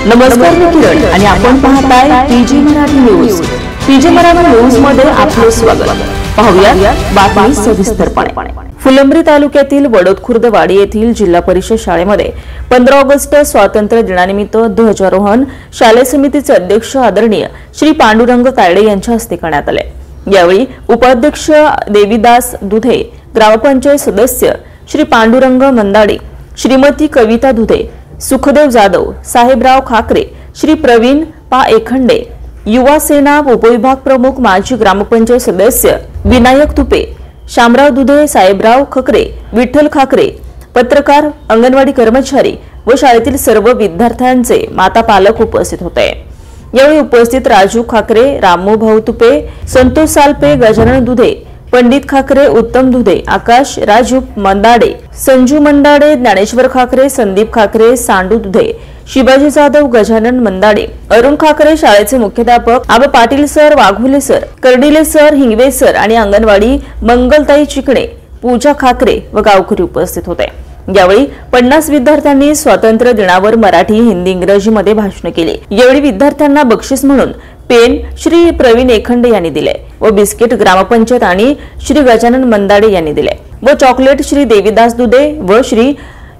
नमस्कार, मी किरण आणि आपण पाहताय PG Marathi news. PG Marathi news मध्ये आपले स्वागत। पाहूया बातमी सविस्तरपणे। फुलंब्री तालुक्यातील वडोदखुर्दवाडी येथील जिल्हा परिषद शाळेमध्ये 15 ऑगस्ट स्वातंत्र्य दिनानिमित्त ध्वजारोहण शालेय समितीचे अध्यक्ष आदरणीय श्री पांडुरंग तायडे यांच्या हस्ते करण्यात आले। यावेळी उपाध्यक्ष देवीदास दुधे, ग्रामपंचायत सदस्य श्री पांडुरंग मंदाडे, श्रीमती कविता दुधे, सुखदेव जाधव, साहेबराव खाकरे, श्री प्रवीण पा एखंडे, युवा सेना उपविभाग प्रमुख माजी ग्रामपंचायत सदस्य विनायक तुपे, शामराव दुधे, साहेबराव खाकरे, विठ्ठल खाकरे, पत्रकार, अंगणवाडी कर्मचारी व शाळेतील सर्व विद्यार्थ्यांचे माता पालक उपस्थित होते। यावेळी उपस्थित राजू खाकरे, रामू भाऊ तुपे, संतोष सालपे, गजानन दुधे, पंडित खाकरे, उत्तम दुधे, आकाश राजू मंदाडे, संजू मंदाडे, ज्ञानेश्वर खाकरे, संदीप खाकरे, सांडू दुधे, शिवाजी जाधव, गजानन मंदाडे, अरुण खाकरे, शाळेचे मुख्याध्यापक Aba Patil sir, Waghule sir, Kardile sir, Hingwe sir आणि अंगणवाडी मंगलताई चिकणे, पूजा खाकरे व गावकरी उपस्थित होते। यावेळी 50 विद्यार्थ्यांनी स्वातंत्र्य दिनावर मराठी, हिंदी, इंग्रजी मध्ये भाषण केली। यावेळी विद्यार्थ्यांना बक्षीस म्हणून पेन श्री प्रवीण एखंडे यांनी दिले व बिस्किट ग्रामपंचायत आणि श्री गजानन मंदाडे यांनी दिले व चॉकलेट श्री देवीदास दुधे व श्री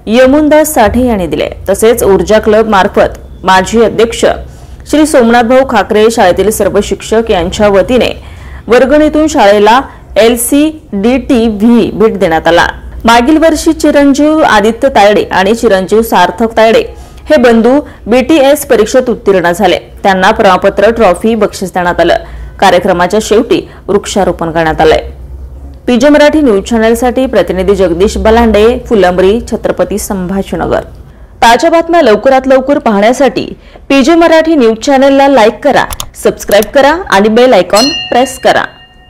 यमुनदास साठे यांनी दिले। तसेच ऊर्जा क्लब मार्फत माजी अध्यक्ष श्री सोमनाथ भाऊ खाकरे, शाळेतील सर्व शिक्षक यांच्या वतीने वर्गणीतून शाळेला LCDTV भेट देण्यात आला। मागील वर्षी चिरंजीव आदित्य तायडे आणि चिरंजीव सार्थक तायडे हे बंधू BTS परीक्षेत उत्तीर्ण झाले। त्यांना प्रमाणपत्र, ट्रॉफी, बक्षीस देण्यात आलं। कार्यक्रमाच्या शेवटी वृक्षारोपण करण्यात आले। पीजे मराठी न्यूज चॅनलसाठी प्रतिनिधी जगदीश बलांडे, फुलंब्री, छत्रपती संभाजीनगर। ताज्या बातम्या लवकरात लवकर पाहण्यासाठी पीजे मराठी न्यूज चॅनलला लाईक करा, सबस्क्राइब करा आणि बेल आयकॉन प्रेस करा।